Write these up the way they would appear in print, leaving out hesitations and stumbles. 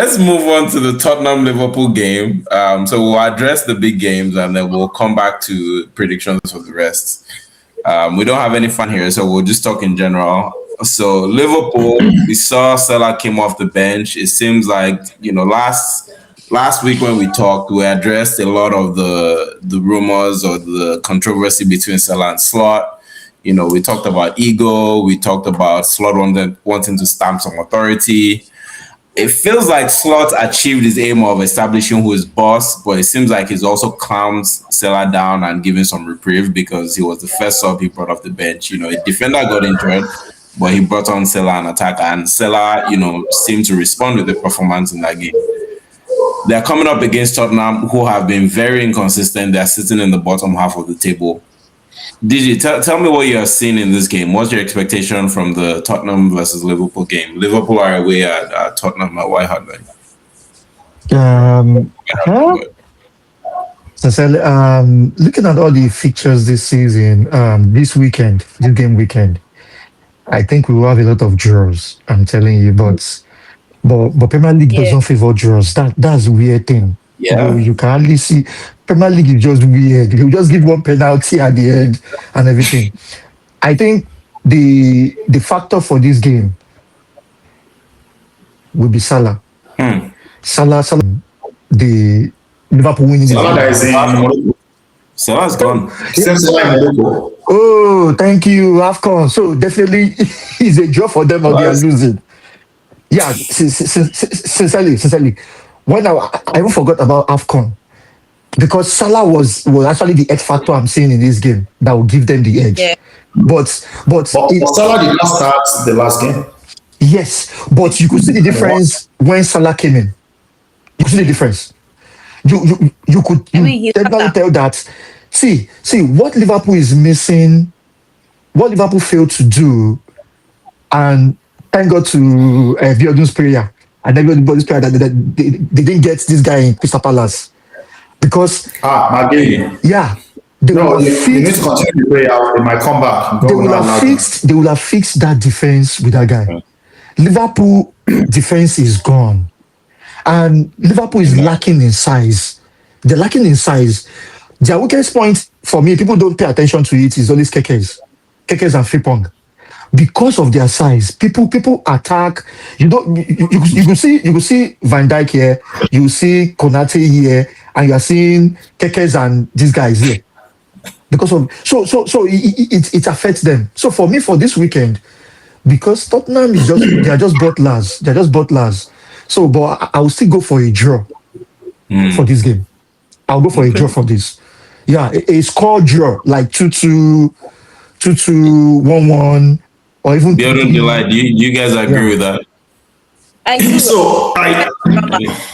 let's move on to the Tottenham Liverpool game. So we'll address the big games and then we'll come back to predictions for the rest. We don't have any fun here, so we'll just talk in general. So Liverpool, we saw Salah came off the bench. It seems like, last week when we talked, we addressed a lot of the rumors or the controversy between Salah and Slot. We talked about ego. We talked about Slot wanting to stamp some authority. It feels like Slot achieved his aim of establishing who is boss, but it seems like he's also calmed Salah down and given some reprieve because he was the first sub he brought off the bench. A defender got injured, but he brought on Salah and attacker, and Salah, seemed to respond with the performance in that game. They're coming up against Tottenham, who have been very inconsistent. They're sitting in the bottom half of the table. Did tell me what you are seeing in this game? What's your expectation from the Tottenham versus Liverpool game? Liverpool are away at Tottenham at White Hart Lane. Looking at all the fixtures this season, this game weekend, I think we will have a lot of draws. I'm telling you, but Premier League doesn't favor draws. That's a weird thing. Yeah, you can hardly see. Premier League is just weird. You just give one penalty at the end and everything. I think the factor for this game will be Salah. Salah, the Liverpool winning. Salah's gone. Oh, thank you, AFCON. So definitely it's a draw for them or they are losing. Yeah, sincerely. When I even forgot about AFCON. Because Salah was actually the X factor I'm seeing in this game that will give them the edge. Yeah. But Salah did not start the last game. Yes, but you could see the difference when Salah came in. You could see the difference. You could definitely tell that. See what Liverpool is missing, what Liverpool failed to do, and thank God to Biodun's prayer and everybody's prayer that they didn't get this guy in Crystal Palace. Because they will have fixed that defense with that guy. Liverpool defense is gone, and Liverpool is lacking in size. They're lacking in size. Their weakest point for me, people don't pay attention to it, is always Kekes and Frimpong. Because of their size, people attack. You can see Van Dijk here, you see Konate here, and you are seeing Kekes and these guys here. Because of it affects them. So for me, for this weekend, because Tottenham is they are just butlers. They're just butlers. So, but I will still go for a draw for this game. I'll go for a draw for this. Yeah, a score draw like 2-2, 1-1. Or even do you guys agree with that? I agree.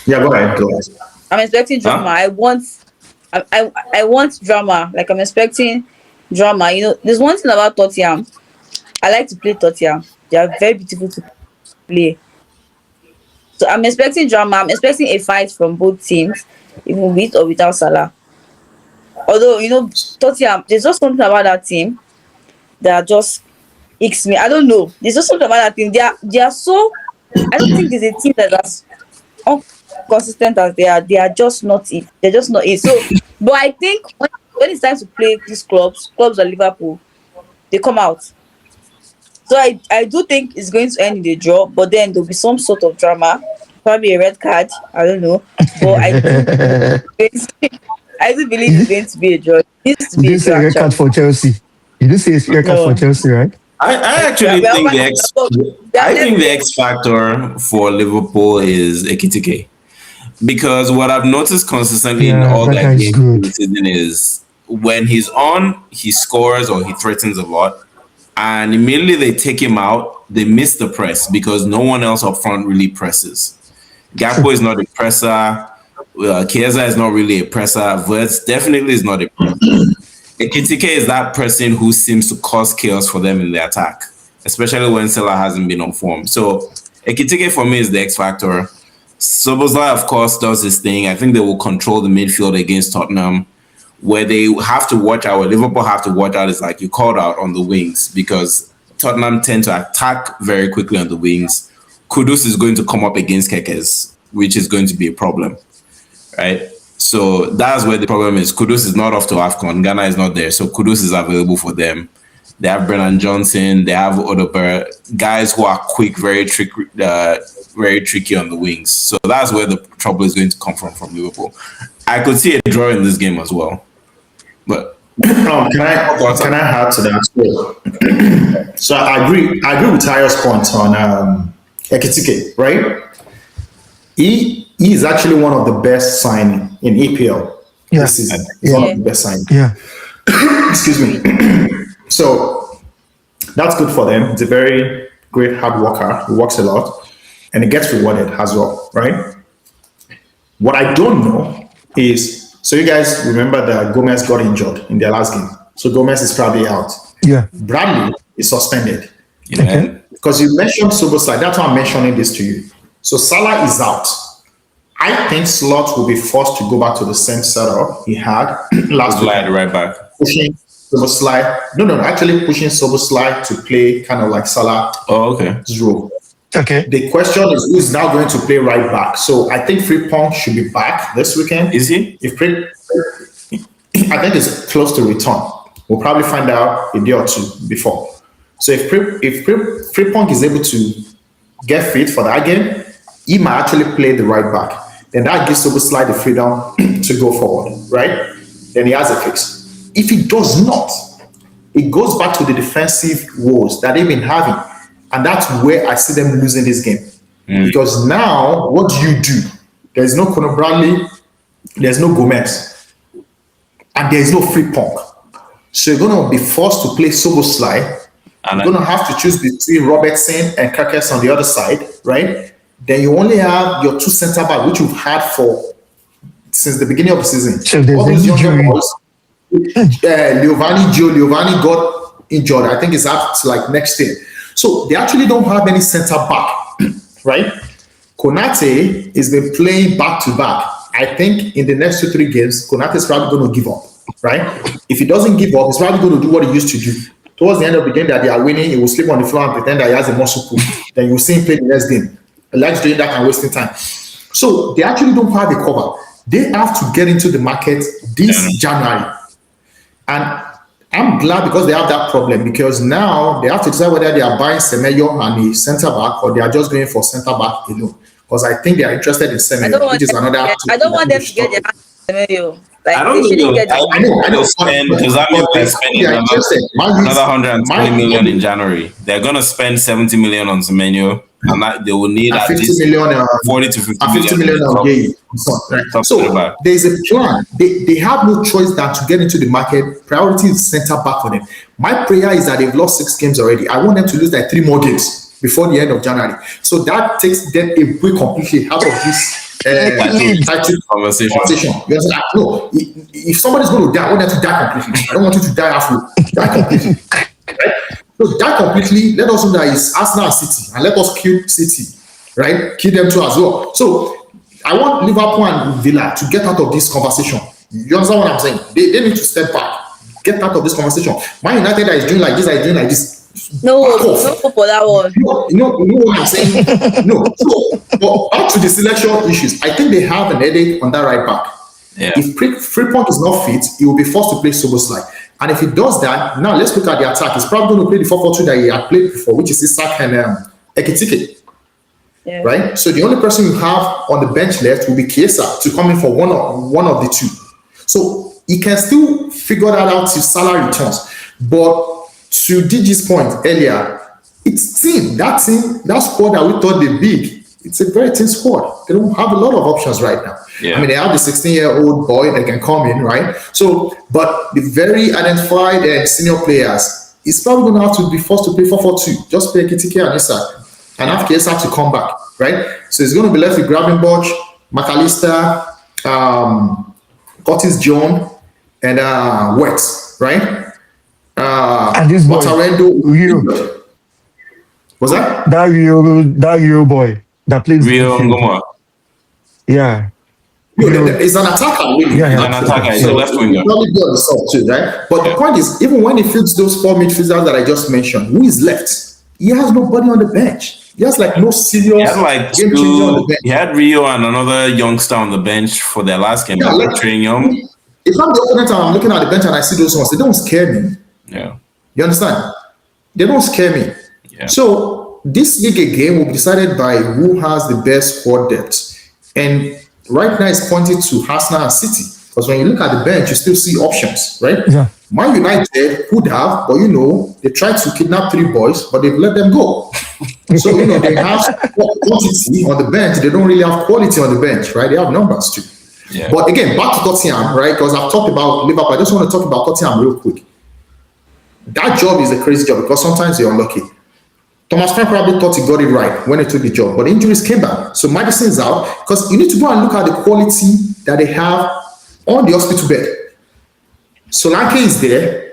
Go ahead. I'm expecting drama. I want drama. Like, I'm expecting drama. There's one thing about Tottenham. I like to play Tottenham. They are very beautiful to play. So I'm expecting drama. I'm expecting a fight from both teams, even with or without Salah. Although, Tottenham, there's just something about that team that just icks me. I don't know. There's just something about that team. They are so. I don't think there's a team that's inconsistent as they are. They are just not it. They're just not it. So, but I think when it's time to play these clubs of Liverpool, they come out. So I do think it's going to end in a draw, but then there'll be some sort of drama, probably a red card. I don't know, but I do believe it's going to be a draw. You didn't say a red card for Chelsea. You didn't say a red card for Chelsea, right? I actually think the X factor for Liverpool is Ekitike, because what I've noticed consistently in all that games this season is when he's on, he scores or he threatens a lot, and immediately they take him out. They miss the press because no one else up front really presses. Gakpo is not a presser. Chiesa is not really a presser. Verts definitely is not a presser. Ekitike is that person who seems to cause chaos for them in the attack, especially when Salah hasn't been on form. So Ekitike for me is the X factor. Szoboszlai, of course, does his thing. I think they will control the midfield against Tottenham. Where they have to watch out, Liverpool have to watch out is like you called out on the wings, because Tottenham tend to attack very quickly on the wings. Kudus is going to come up against Kekes. which is going to be a problem, right? So that's where the problem is. Kudus is not off to AFCON. Ghana is not there. So Kudus is available for them. They have Brennan Johnson. They have Odober, guys who are quick, very tricky on the wings. So that's where the trouble is going to come from Liverpool. I could see a draw in this game as well. But can I add to that? So I agree with Tayo's point on Ekitike, right? He is actually one of the best signing in EPL this season. He's one of the best signing. Yeah. Excuse me. So that's good for them. He's a very great hard worker. He works a lot, and he gets rewarded as well, right? What I don't know is, so you guys remember that Gomez got injured in their last game. So Gomez is probably out. Yeah. Bradley is suspended. yeah, Because you mentioned Soboslai, that's why I'm mentioning this to you. So Salah is out. I think Slot will be forced to go back to the same setup he had last week. right back. Pushing Soboslai. No, actually pushing Soboslai to play kind of like Salah's Oh, okay. role. Okay. The question is who is now going to play right back. So I think Frimpong should be back this weekend. Is he? I think it's close to return. We'll probably find out a day or two before. So if Frimpong is able to get fit for that game, he might actually play the right back. Then that gives Soboslai the freedom to go forward, right? Then he has a fix. If he does not, it goes back to the defensive woes that they've been having. And that's where I see them losing this game. Because now, what do? There's no Conor Bradley, there's no Gomez, and there's no Frimpong. So you're going to be forced to play Soboslai. You're going to have to choose between Robertson and Kakes on the other side, right? Then you only have your two centre back, which you've had since the beginning of the season. So there's all those an younger injury. boys, Giovanni got injured. I think it's out to like next year. So they actually don't have any centre back, right? Konate has been playing back to back. I think in the next 2-3 games, Konate is probably going to give up, right? If he doesn't give up, he's probably going to do what he used to do. Towards the end of the game that they are winning, he will sleep on the floor and pretend that he has a muscle pull. Then you will see him play the next game. He likes doing that and wasting time. So they actually don't have a cover. They have to get into the market this January. And I'm glad because they have that problem, because now they have to decide whether they are buying Semenyo and a centre back or they are just going for centre back alone. Because I think they are interested in Semenyo, which is another. I don't want them to get their hands on Semenyo. Like, I don't they think shouldn't get their I know. Because that means they're spending another 120 million in January. They're going to spend 70 million on Semenyo, and that they will need at 50 least million, 40 to 50 50 million top- a game. top So centre back. there's a plan. They have no choice than to get into the market. Priority is centre back for them. My prayer is that they've lost 6 games already. I want them to lose like 3 more games before the end of January. So that takes them away completely out of this title Conversation. You understand? No, if somebody's going to die, I want them to die completely. I don't want you to die halfway. Die completely. Right? So die completely. Let us know that it's Arsenal and City, and let us kill City. Right? Kill them too as well. So I want Liverpool and Villa to get out of this conversation. You understand what I'm saying? They need to step back. Get out of this conversation. Man United that is doing like this, is doing like this. No for that one. You know what I'm saying? No. So, but back to the selection issues, I think they have an headache on that right back. Yeah. If Frimpong is not fit, he will be forced to play Soboslai. And if he does that, now let's look at the attack. He's probably going to play the 4-4-2 that he had played before, which is Isak and Ekitike. Yeah. Right? So the only person you have on the bench left will be Chiesa to come in for one of the two. So he can still figure that out till Salah returns. But to DG's point earlier, it's that squad that we thought they big. It's a very thin squad. They don't have a lot of options right now. Yeah. I mean, they have the 16-year-old boy that can come in, right? So, but the very identified and senior players, it's probably going to have to be forced to play 4-4-2. Just play Kitike and Isak, and have Chiesa to come back, right? So it's going to be left with Gravenberch, McAllister, Curtis Jones, and Wets, right? And this boy, Rio. Was that? That Rio boy that plays Rio Ngoma. Yeah. No, it's an attacker, really. Yeah, He's an attacker. He's a left winger. Probably be on the side too, right? But the point is, even when he fields those 4 midfielders that I just mentioned, who is left? He has nobody on the bench. He has like no He serious had like game changer on the two. bench. He had Rio and another youngster on the bench for their last game. Yeah, like Train Young. if I'm the opponent and I'm looking at the bench and I see those ones, they don't scare me. Yeah. You understand? They don't scare me. Yeah. So this league game will be decided by who has the best squad depth. And right now it's pointed to Arsenal and City. Because when you look at the bench, you still see options, right? Yeah. Man United could have, but they tried to kidnap 3 boys, but they've let them go. So they have quantity on the bench. They don't really have quality on the bench, right? They have numbers too. Yeah. But again, back to Tottenham, right? Because I've talked about Liverpool. I just want to talk about Tottenham real quick. That job is a crazy job because sometimes you're unlucky. Thomas Frank probably thought he got it right when he took the job, but injuries came back. So Madison is out because you need to go and look at the quality that they have on the hospital bed. Solanke is there.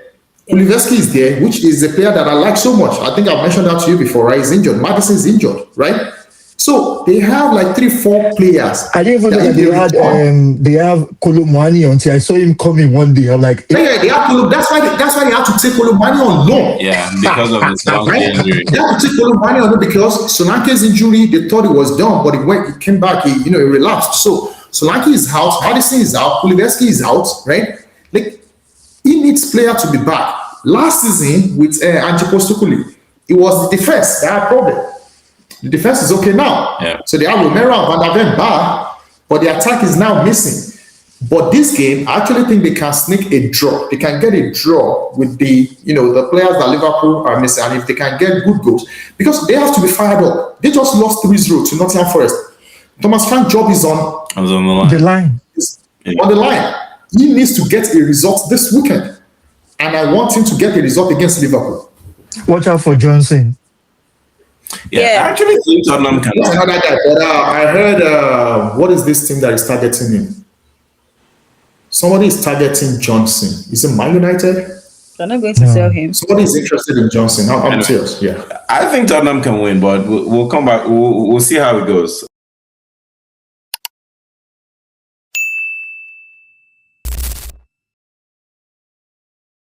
Kuliveski is there, which is a player that I like so much. I think I've mentioned that to you before, right? He's injured. Madison is injured, right? So they have like 3-4 players. I didn't even know that they have Kolomani until I saw him coming one day. I'm like, yeah, they have to. That's why they have to take Kolomani on loan. Yeah, because of his long Right? injury. They have to take Kolomani on loan because Solanke's injury, they thought it was done, but it came back. It relapsed. So Solanke is out, Madison is out, Kuliveski is out, right? Like he needs player to be back. Last season with Ange Postecoglou, it was the defense that had a problem. The defense is okay now. Yeah. So they have Romero and Van der Ven back, but the attack is now missing. But this game, I actually think they can sneak a draw. They can get a draw with the players that Liverpool are missing, and if they can get good goals, because they have to be fired up. They just lost 3-0 to Nottingham Forest. Thomas Frank's job is on I was on the line. the line. on the line. He needs to get a result this weekend, and I want him to get a result against Liverpool. Watch out for Johnson. Yeah, Yeah. I actually think Tottenham can. That's another guy. But I heard what is this team that is targeting him? Somebody is targeting Johnson. Is it Man United? They're not going to sell him. Somebody is interested in Johnson. I'm serious. Yeah. I think Tottenham can win, but we'll come back. We'll see how it goes.